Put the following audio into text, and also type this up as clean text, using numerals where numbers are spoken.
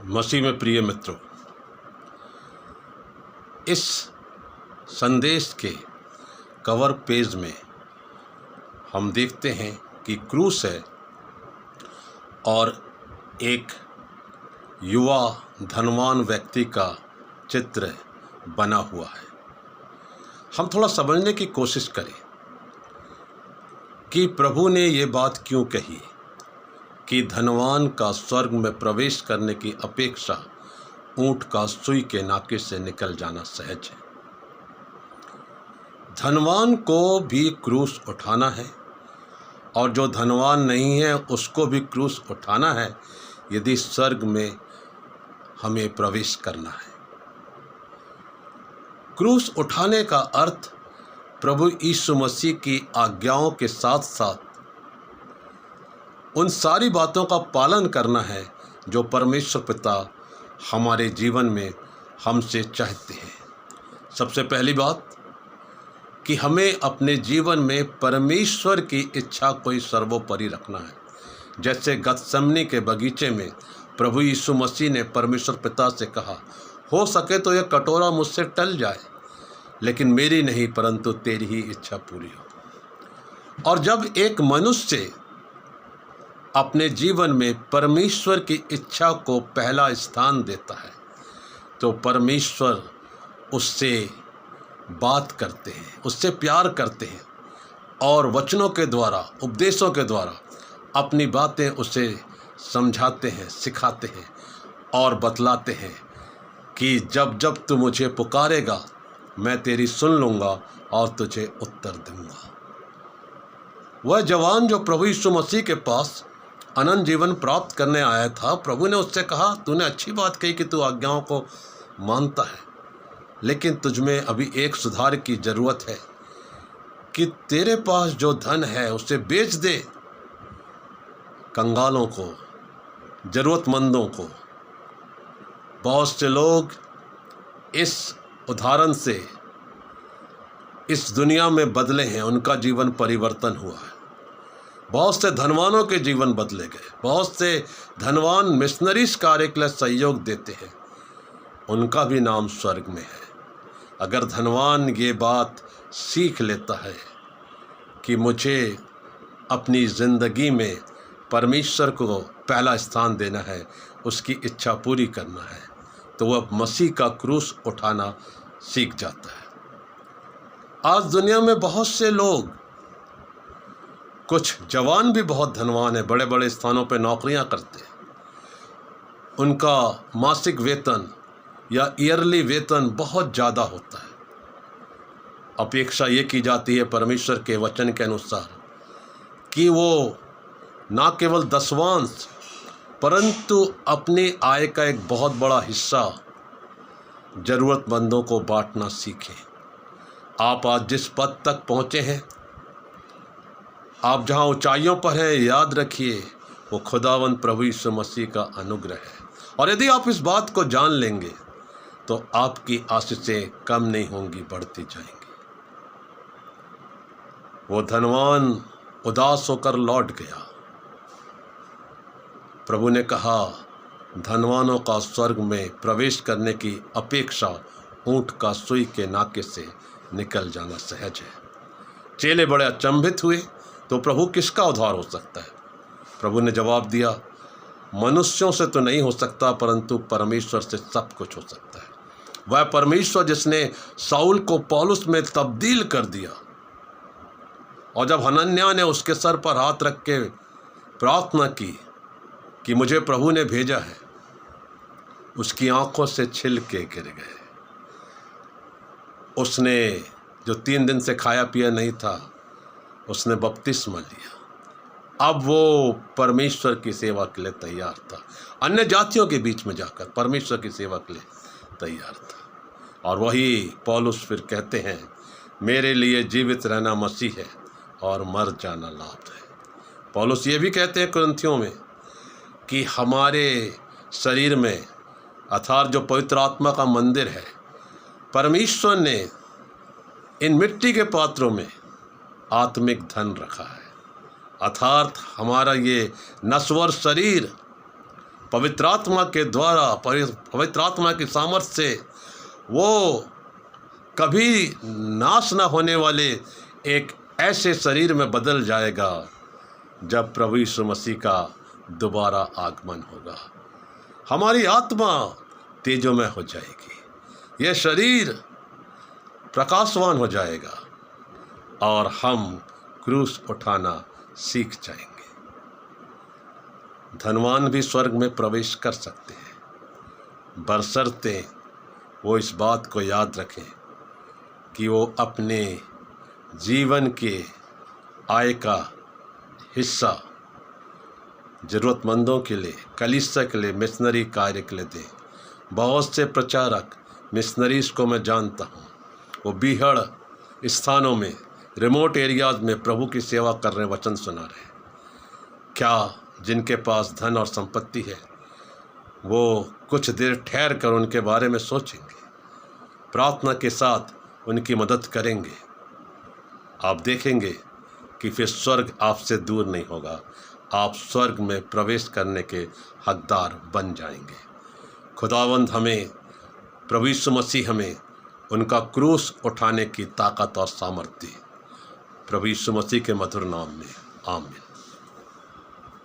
मसीह में प्रिय मित्रों, इस संदेश के कवर पेज में हम देखते हैं कि क्रूस है और एक युवा धनवान व्यक्ति का चित्र बना हुआ है। हम थोड़ा समझने की कोशिश करें कि प्रभु ने ये बात क्यों कही कि धनवान का स्वर्ग में प्रवेश करने की अपेक्षा ऊंट का सुई के नाके से निकल जाना सहज है। धनवान को भी क्रूस उठाना है और जो धनवान नहीं है उसको भी क्रूस उठाना है यदि स्वर्ग में हमें प्रवेश करना है। क्रूस उठाने का अर्थ प्रभु यीशु मसीह की आज्ञाओं के साथ साथ उन सारी बातों का पालन करना है जो परमेश्वर पिता हमारे जीवन में हमसे चाहते हैं। सबसे पहली बात कि हमें अपने जीवन में परमेश्वर की इच्छा को ही सर्वोपरि रखना है। जैसे गतसमनी के बगीचे में प्रभु यीशु मसीह ने परमेश्वर पिता से कहा, हो सके तो यह कटोरा मुझसे टल जाए, लेकिन मेरी नहीं परंतु तेरी ही इच्छा पूरी हो। और जब एक मनुष्य अपने जीवन में परमेश्वर की इच्छा को पहला स्थान देता है तो परमेश्वर उससे बात करते हैं, उससे प्यार करते हैं और वचनों के द्वारा, उपदेशों के द्वारा अपनी बातें उसे समझाते हैं, सिखाते हैं और बतलाते हैं कि जब जब तू मुझे पुकारेगा मैं तेरी सुन लूँगा और तुझे उत्तर दूँगा। वह जवान जो प्रभु यीशु मसीह के पास अनंत जीवन प्राप्त करने आया था, प्रभु ने उससे कहा, तूने अच्छी बात कही कि तू आज्ञाओं को मानता है, लेकिन तुझमें अभी एक सुधार की ज़रूरत है कि तेरे पास जो धन है उसे बेच दे कंगालों को, ज़रूरतमंदों को। बहुत से लोग इस उदाहरण से इस दुनिया में बदले हैं, उनका जीवन परिवर्तन हुआ है। बहुत से धनवानों के जीवन बदले गए। बहुत से धनवान मिशनरीज कार्य के लिए सहयोग देते हैं, उनका भी नाम स्वर्ग में है। अगर धनवान ये बात सीख लेता है कि मुझे अपनी ज़िंदगी में परमेश्वर को पहला स्थान देना है, उसकी इच्छा पूरी करना है, तो वह मसीह का क्रूस उठाना सीख जाता है। आज दुनिया में बहुत से लोग, कुछ जवान भी बहुत धनवान हैं, बड़े बड़े स्थानों पर नौकरियां करते हैं, उनका मासिक वेतन या ईयरली वेतन बहुत ज़्यादा होता है। अपेक्षा ये की जाती है परमेश्वर के वचन के अनुसार कि वो ना केवल दसवांश परंतु अपनी आय का एक बहुत बड़ा हिस्सा ज़रूरतमंदों को बांटना सीखें। आप आज जिस पद तक पहुँचे हैं, आप जहाँ ऊंचाइयों पर हैं, याद रखिए वो खुदावंद प्रभु यीशु मसीह का अनुग्रह है। और यदि आप इस बात को जान लेंगे तो आपकी आशीषें कम नहीं होंगी, बढ़ती जाएंगी। वो धनवान उदास होकर लौट गया। प्रभु ने कहा, धनवानों का स्वर्ग में प्रवेश करने की अपेक्षा ऊंट का सुई के नाके से निकल जाना सहज है। चेले बड़े अचंभित हुए, तो प्रभु किसका उद्धार हो सकता है? प्रभु ने जवाब दिया, मनुष्यों से तो नहीं हो सकता परंतु परमेश्वर से सब कुछ हो सकता है। वह परमेश्वर जिसने साउल को पौलुस में तब्दील कर दिया और जब हनन्याह ने उसके सर पर हाथ रख के प्रार्थना की कि मुझे प्रभु ने भेजा है, उसकी आंखों से छिलके गिर गए। उसने जो 3 दिन से खाया पिया नहीं था, उसने बपतिस्मा लिया। अब वो परमेश्वर की सेवा के लिए तैयार था। अन्य जातियों के बीच में जाकर परमेश्वर की सेवा के लिए तैयार था। और वही पौलुस फिर कहते हैं, मेरे लिए जीवित रहना मसीह है और मर जाना लाभ है। पौलुस ये भी कहते हैं कुरिन्थियों में कि हमारे शरीर में अर्थात जो पवित्र आत्मा का मंदिर है, परमेश्वर ने इन मिट्टी के पात्रों में आत्मिक धन रखा है। अर्थात हमारा ये नश्वर शरीर पवित्र आत्मा के द्वारा, पवित्र आत्मा की सामर्थ्य से वो कभी नाश न होने वाले एक ऐसे शरीर में बदल जाएगा जब प्रभु यीशु मसीह का दोबारा आगमन होगा। हमारी आत्मा तेजोमय हो जाएगी, यह शरीर प्रकाशवान हो जाएगा और हम क्रूस उठाना सीख जाएंगे। धनवान भी स्वर्ग में प्रवेश कर सकते हैं, बशर्ते वो इस बात को याद रखें कि वो अपने जीवन के आय का हिस्सा ज़रूरतमंदों के लिए, कलीसिया के लिए, मिशनरी कार्य के लिए दें। बहुत से प्रचारक, मिशनरीज को मैं जानता हूँ, वो बीहड़ स्थानों में, रिमोट एरियाज में प्रभु की सेवा कर रहे, वचन सुना रहे। क्या जिनके पास धन और संपत्ति है वो कुछ देर ठहर कर उनके बारे में सोचेंगे, प्रार्थना के साथ उनकी मदद करेंगे, आप देखेंगे कि फिर स्वर्ग आपसे दूर नहीं होगा, आप स्वर्ग में प्रवेश करने के हकदार बन जाएंगे। खुदावंद हमें, प्रभु यीशु मसीह हमें उनका क्रूस उठाने की ताकत और सामर्थ्य, प्रभु यीशु मसीह के मधुर नाम में आमीन।